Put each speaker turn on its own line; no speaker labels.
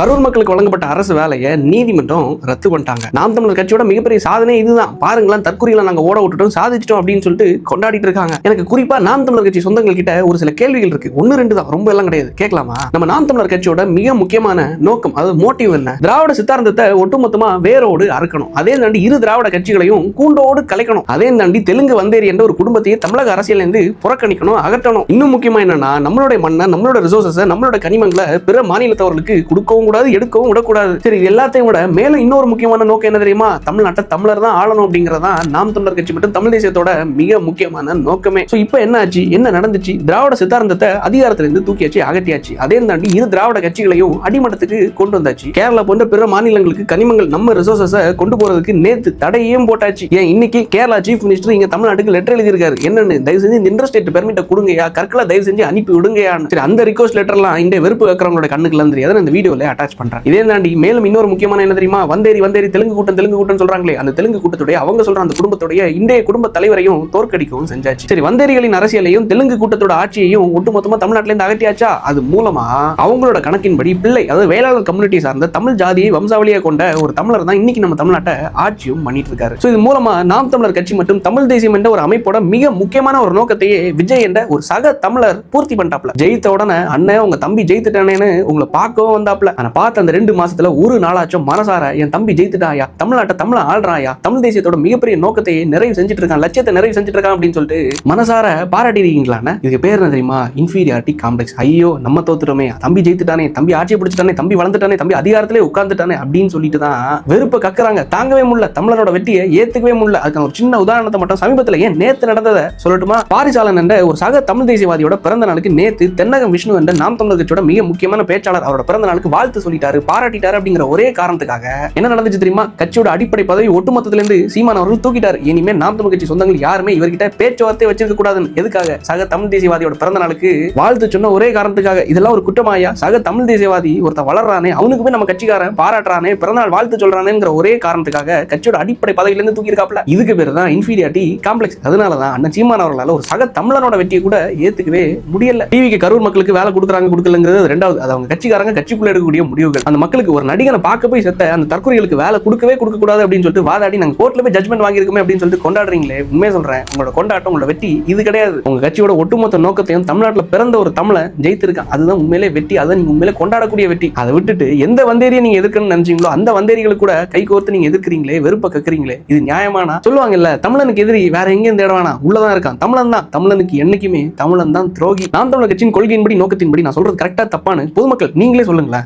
கரூர் மக்களுக்கு வழங்கப்பட்ட அரசு வேலையை நீதிமன்றம் ரத்து பண்ணிட்டாங்க. நாம் தமிழர் கட்சியோட மிகப்பெரிய சாதனை இதுதான். பாருங்களேன், தற்கொலையில நாங்க ஓட விட்டுட்டோம், சாதிச்சிட்டோம் அப்படின்னு சொல்லிட்டு கொண்டாடிட்டு இருக்காங்க. எனக்கு குறிப்பா நாம் தமிழர் கட்சி சொந்தங்கள் கிட்ட ஒரு சில கேள்விகள் இருக்கு. ஒன்னு ரெண்டு தான், ரொம்ப எல்லாம் கிடையாது. கேட்கலாமா? நம்ம நாம் தமிழர் கட்சியோட மிக முக்கியமான நோக்கம், அதாவது மோட்டிவ் என்ன? திராவிட சித்தாந்தத்தை ஒட்டுமொத்தமா வேரோடு அறுக்கணும். அதே தாண்டி இரு திராவிட கட்சிகளையும் கூண்டோடு கலைக்கணும். அதே தாண்டி தெலுங்கு வந்தேரி என்ற ஒரு குடும்பத்தையே தமிழக அரசியல் இருந்து புறக்கணிக்கணும், அகற்றணும். இன்னும் முக்கியமா என்னன்னா, நம்மளுடைய மண்ணை, நம்மளோட ரிசோர்சஸ், நம்மளோட கனிமங்களை பிற மாநிலத்தவர்களுக்கு கொடுக்கவும் கூடாது, எடுக்கவும் விடக்கூடாது. சரி, எல்லாத்தையும் விட மேலும் இன்னொரு முக்கியமான நோக்கம் என்ன தெரியுமா? தமிழ்நாட்டை தமிழர் தான் ஆளணும் அப்படிங்கறதா நாம் தமிழர் கட்சி மற்றும் தமிழ் தேசியத்தோட மிக முக்கியமான நோக்கமே. சோ இப்போ என்ன ஆச்சு, என்ன நடந்துச்சு? திராவிட சித்தாந்தத்தை அதிகாரத்திலிருந்து தூக்கியாச்சு, அகற்றியாச்சு. அதே தாண்டி இரு திராவிட கட்சிகளையும் அடிமட்டத்துக்கு கொண்டு வந்தாச்சு. கேரளா போன்ற பிற மாநிலங்களுக்கு கனிமங்கள், நம்ம ரிசோர்சஸ் கொண்டு போறதுக்கு நேத்து தடையும் போட்டாச்சு. ஏன் இன்னைக்கு கேரளா சீஃப் மினிஸ்டர் இங்க தமிழ்நாட்டுக்கு லெட்டர் எழுதியிருக்காரு. என்னன்னு, தயவு செஞ்சு இன்டர்ஸ்டேட் பெர்மிட்ட கொடுங்கயா, கற்களை தயவு செஞ்சு அனுப்பி விடுங்கயான்னு. சரி, அந்த ரிக்வெஸ்ட் லெட்டர்லாம் இந்த வெறுப்பு வைக்கிறவங்களோட கண்ணுக்குலாம் தெரியாது, இந்த வீடியோல அட்டாச் பண்றேன். இதே தாண்டி மேலும் இன்னொரு முக்கியமான என்ன தெரியுமா? வந்தேரி தெலுங்கு கூட்டம் சொல்றாங்களே, அந்த தெலுங்கு கூட்டத்துடைய அவங்க சொல்ற அந்த குடும்பத்துடைய இன்றைய குடும்ப தலைவரையும் தோற்கடிக்கவும் செஞ்சாச்சு. சரி, வந்தேரிகளின் அரசியலையும் தெலுங்கு கூட்டத்தோட ஆட்சியையும் ஒட்டுமொத்தமா தமிழ்நாட்டில இருந்து அகற்றியாச்சா? அது மூலமா அவங்களோட கணக்கின்படி பிள்ளை, அதாவது வேளாளர் கம்யூனிட்டி சார்ந்த தமிழ் ஜாதியை வம்சாவளியை கொண்ட ஒரு தமிழர் தான் இன்னைக்கு நம்ம தமிழ்நாட்டை ஆட்சியும் பண்ணிட்டு இருக்காரு. இது மூலமா நாம் தமிழர் கட்சி மற்றும் தமிழ் தேசியம் என்ற ஒரு அமைப்போட மிக முக்கியமான ஒரு நோக்கத்தையே விஜய் என்ற ஒரு சக தமிழர் பூர்த்தி பண்ணிட்டாப்ல. ஜெயித்த உடனே அண்ணன் உங்க தம்பி ஜெயித்துட்டானேன்னு உங்களை பார்க்கவும் வந்தாப்ல. ஆனா பார்த்த அந்த 2 மாசத்துல ஒரு நாளாச்சும் மனசார என் தம்பி ஜெயித்துட்டாயா, தமிழ்நாட்டை தமிழ ஆள்றாயா, தமிழ் தேசியத்தோட மிகப்பெரிய நோக்கத்தை நிறைவு செஞ்சுட்டு இருக்கான், லட்சியத்தை நிறைவு செஞ்சுட்டு இருக்கான் அப்படின்னு சொல்லிட்டு மனசார பாராட்டிருக்கீங்களான்னு. இதுக்கு பேர் என்ன தெரியுமா? Inferiority complex. ஐயோ நம்ம தோத்துட்டோமே, தம்பி ஜெயித்துட்டானே, தம்பி ஆட்சியை பிடிச்சிட்டானே, தம்பி வளர்ந்துட்டானே, தம்பி அதிகாரத்திலே உட்கார்ந்துட்டானே அப்படின்னு சொல்லிட்டு தான் வெறுப்பை கக்குறாங்க. தாங்கவே முடியல, தமிழரோட வெற்றியை ஏத்துக்கவே முடியல. அதுக்கு ஒரு சின்ன உதாரணத்தை மட்டும் சமீபத்தில் ஏன் நேத்து நடந்ததை சொல்லட்டுமா? பாரிசாலன் என்ற ஒரு சக தமிழ் தேசியவாதியோட பிறந்த நாளுக்கு நேத்து தென்னகம் விஷ்ணு என்ற நாம் தமிழர் கட்சியோட மிக முக்கியமான பேச்சாளர் அவரோட பிறந்த நாளுக்கு வாழ்த்து சொல்லிட்டாரு, பாராட்டிட்டாரு. அப்படிங்கிற ஒரே காரணத்துக்காக என்ன நடந்துச்சு தெரியுமா? கட்சியோட அடிப்படை பதவி ஒட்டுமொத்தத்திலிருந்து சீமான் அவர்கள் தூக்கிட்டார். இனிமே நாம் தமிழ் கட்சி சொந்தங்கள் யாருமே இவர்கிட்ட பேச்சுவார்த்தை வச்சிருக்க கூடாதுன்னு. எதுக்காக? சக தமிழ் தேசியவாதியோட பிறந்த நாளுக்கு வாழ்த்து சொன்ன ஒரே காரணத்துக்காக. இதெல்லாம் ஒரு குற்றமாயா? சக தமிழ் தேசியவாதி ஒருத்த வளர்றானே, அவனுக்கு போய் நம்ம கட்சிக்காரன் பாராட்டுறானே, பிறந்தநாள் வாழ்த்து சொல்றானேங்கிற ஒரே காரணத்துக்காக கட்சியோட அடிப்படை பதவியிலிருந்து தூக்கியிருக்காப்ல. இதுக்கு பேர் தான் இன்ஃபீரியாரிட்டி காம்ப்ளெக்ஸ். அதனாலதான் அண்ணன் சீமான் அவர்களால் ஒரு சக தமிழனோட வெற்றியை கூட ஏத்துக்கவே முடியல. டிவிக்கு கரூர் மக்களுக்கு வேலை கொடுக்குறாங்க கொடுக்கலங்கிறது ரெண்டாவது. அது அவங்க கட்சிக்காரங்க கட்சிக்குள்ள எடுக்கக்கூடிய முடிவுகள். அந்த மக்களுக்கு ஒரு நடிகனை பார்க்க போய் செத்த அந்த தற்கொலைகளுக்கு வேலை கொடுக்கவே கொடுக்க கூடாது அப்படின்னு சொல்லிட்டு வாதாடி நாங்க கோர்ட்ல போய் ஜட்மெண்ட் வாங்கியிருக்கோமே அப்படின்னு சொல்லிட்டு கொண்டாடுறீங்களே, உண்மையை சொல்றேன், உங்களோட கொண்டாட்டம், உங்களோட வெற்றி இது கிடையாது. உங்க கட்சியோட ஒட்டுமொத்த நோக்கத்தையும் தமிழ்நாட்டில் பிறந்த ஒரு தமிழை ஜெயித்திருக்கான், அதுதான் உண்மையிலே வெற்றி. அதை நீங்க உண்மையிலே கொண்டாடக்கூடிய வெற்றி. அதை விட்டுட்டு எந்த வந்தேரியை நீங்க எதிர்க்கணும்னு நினைச்சீங்களோ அந்த வந்தேரிகளுக்கு கூட கை கோர்த்து நீங்க எதிர்க்கிறீங்களே, வெறுப்ப கக்குறீங்களே, இது நியாயமானா? சொல்லுவாங்கல்ல, தமிழனுக்கு எதிரி வேற எங்கேயும் தேடவானா, உள்ளதான் இருக்கான், தமிழன் தான். தமிழனுக்கு என்னைக்குமே தமிழன் தான் துரோகி. நாம் தமிழர் கட்சியின் கொள்கையின்படி, நோக்கத்தின்படி நான் சொல்றது கரெக்டா தப்பான்னு பொதுமக்கள் நீங்களே சொல்லுங்களேன்.